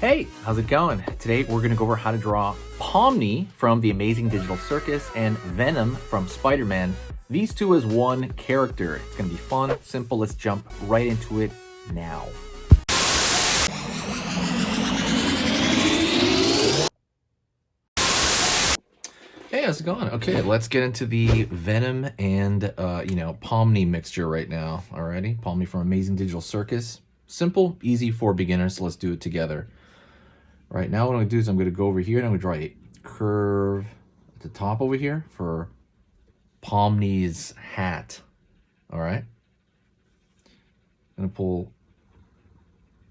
Hey, how's it going? Today we're going to go over how to draw Pomni from the Amazing Digital Circus and Venom from Spider-Man. These two as one character. It's going to be fun, simple. Let's jump right into it now. Hey, how's it going? Okay, let's get into the Venom and, Pomni mixture right now. Alrighty, Pomni from Amazing Digital Circus. Simple, easy for beginners, so let's do it together. Right now what I'm going to do is I'm going to go over here and I'm going to draw a curve at the top over here for Pomni's hat. All right. I'm going to pull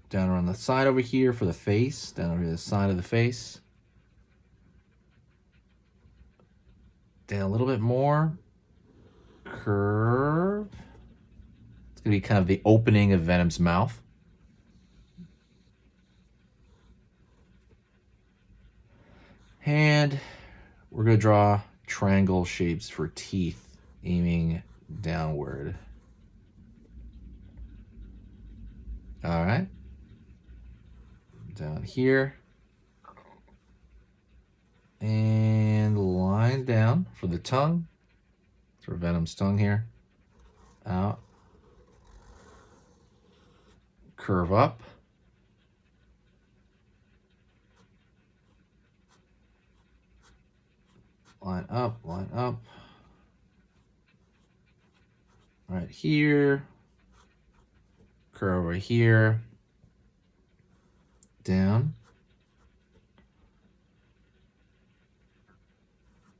down around the side over here for the face, down over the side of the face. Down a little bit more. Curve. It's going to be kind of the opening of Venom's mouth. And we're going to draw triangle shapes for teeth, aiming downward. All right. Down here. And line down for the tongue. For Venom's tongue here. Out. Curve up. Line up, line up. Right here. Curve over here. Down.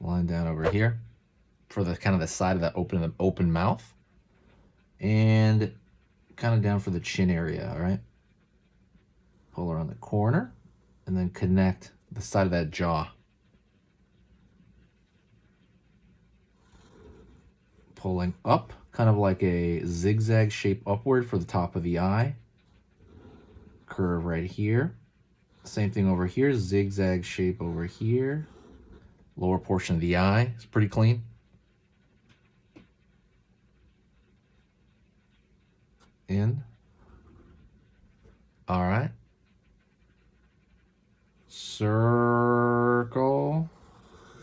Line down over here for the kind of the side of that open mouth. And kind of down for the chin area, all right? Pull around the corner and then connect the side of that jaw. Pulling up, kind of like a zigzag shape upward for the top of the eye. Curve right here. Same thing over here, zigzag shape over here. Lower portion of the eye is pretty clean. In. All right. Circle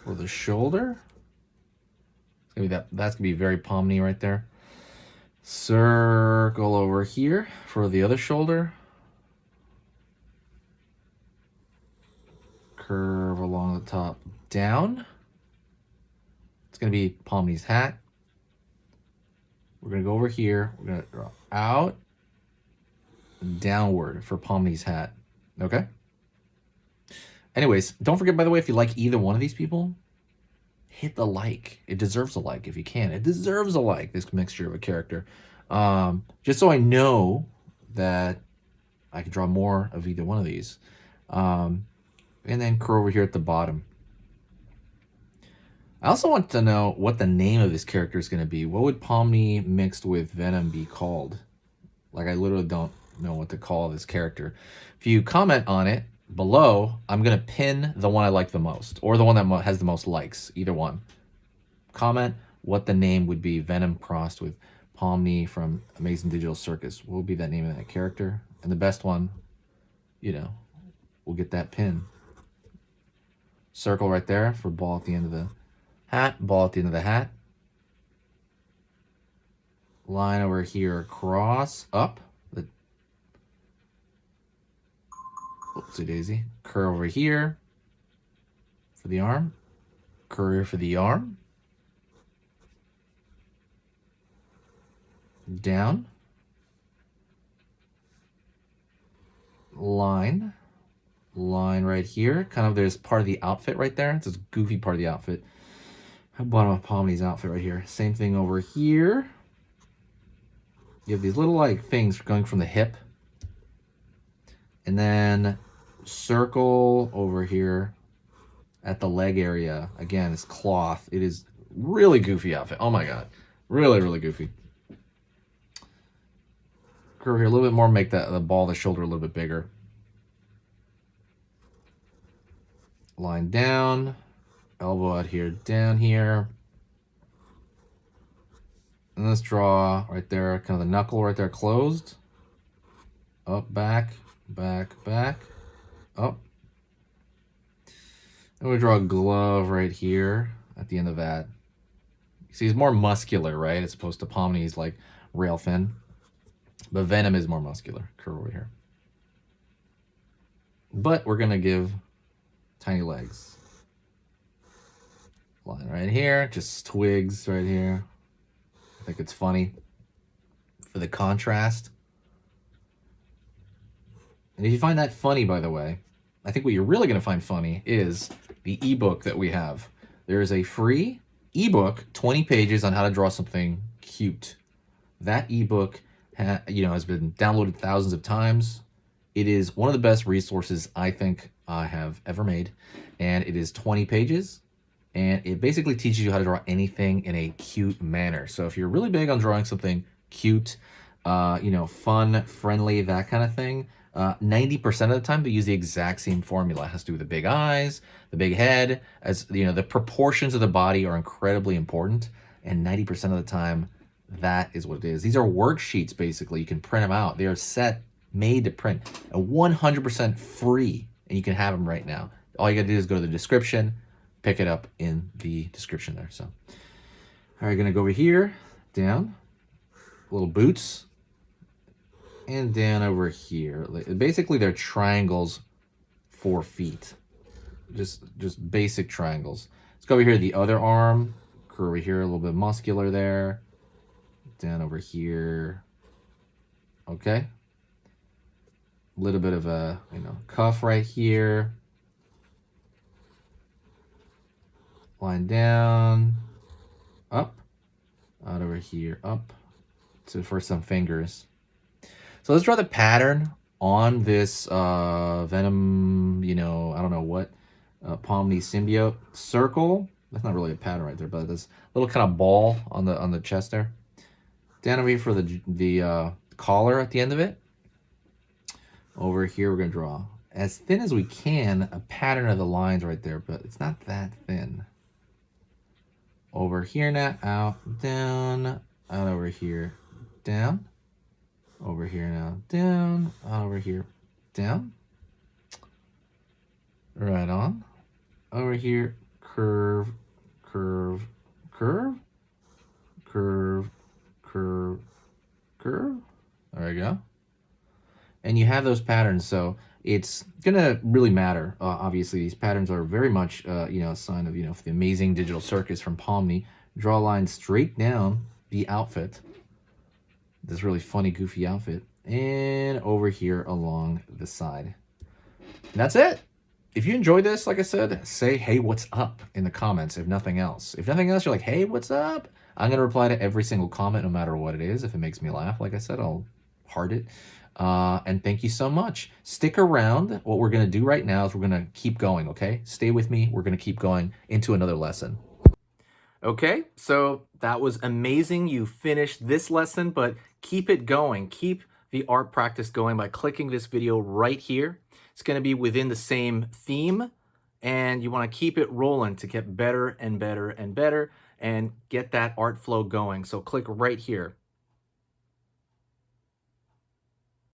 for the shoulder. That's gonna be very Pomni right there. Circle over here for the other shoulder. Curve along the top down. It's gonna be Pomni's hat. We're gonna go over here. We're gonna draw out, downward for Pomni's hat. Okay. Anyways, don't forget, by the way, if you like either one of these people, hit the like. It deserves a like if you can. It deserves a like, this mixture of a character. Just so I know that I can draw more of either one of these. And then curve over here at the bottom. I also want to know what the name of this character is going to be. What would Pomni mixed with Venom be called? Like, I literally don't know what to call this character. If you comment on it below, I'm going to pin the one I like the most, or the one that has the most likes, either one. Comment what the name would be. Venom crossed with Pomni from Amazing Digital Circus. What would be that name of that character? And the best one, will get that pin. Circle right there for ball at the end of the hat, ball at the end of the hat. Line over here across, up. Oopsie daisy. Curve over here for the arm. Curve for the arm. Down. Line. Line right here. Kind of, there's part of the outfit right there. It's this goofy part of the outfit. Bottom of Pomni's outfit right here. Same thing over here. You have these little like things going from the hip. And then circle over here at the leg area. Again, it's cloth. It is really goofy outfit. Oh my god. Really, really goofy. Curve here a little bit more, make the ball of the shoulder a little bit bigger. Line down, elbow out here, down here. And let's draw right there, kind of the knuckle right there closed. Up, back, back, back. up. And we draw a glove right here at the end of that. See, he's more muscular, right? As opposed to Pomni, he's like rail thin. But Venom is more muscular. Curve over here. But we're going to give tiny legs. Line right here. Just twigs right here. I think it's funny for the contrast. And if you find that funny, by the way, I think what you're really going to find funny is the ebook that we have. There is a free ebook, 20 pages on how to draw something cute. That ebook has been downloaded thousands of times. It is one of the best resources I think I have ever made. And it is 20 pages. And it basically teaches you how to draw anything in a cute manner. So if you're really big on drawing something cute, fun, friendly, that kind of thing, 90% of the time they use the exact same formula. It has to do with the big eyes, the big head, the proportions of the body are incredibly important, and 90% of the time that is what it is. These are worksheets basically. You can print them out. They are made to print, and 100% free, and you can have them right now. All you gotta do is go to the description, pick it up in the description there. So, all right, gonna go over here, down, little boots. And down over here. Basically, they're triangles for feet. Just basic triangles. Let's go over here, the other arm. Curve over here, a little bit muscular there. Down over here. Okay. A little bit of a, cuff right here. Line down. Up. Out over here. Up. For some fingers. So let's draw the pattern on this Venom, I don't know what, Pomni symbiote circle. That's not really a pattern right there, but this little kind of ball on the chest there. Down over here for the collar at the end of it. Over here, we're going to draw as thin as we can a pattern of the lines right there, but it's not that thin. Over here now, out, down, out over here, down. Over here now, down, over here, down. Right on. Over here, curve, curve, curve, curve, curve, curve. There you go. And you have those patterns, so it's gonna really matter. Obviously, these patterns are very much, a sign of, the amazing digital circus from Pomni. Draw a line straight down the outfit. This really funny, goofy outfit, and over here along the side. And that's it. If you enjoyed this, like I said, say, hey, what's up in the comments, if nothing else. If nothing else, you're like, hey, what's up? I'm going to reply to every single comment, no matter what it is. If it makes me laugh, like I said, I'll heart it. And thank you so much. Stick around. What we're going to do right now is we're going to keep going, okay? Stay with me. We're going to keep going into another lesson. Okay, so that was amazing. You finished this lesson, but keep it going. Keep the art practice going by clicking this video right here. It's going to be within the same theme, and you want to keep it rolling to get better and better and better and get that art flow going. So click right here.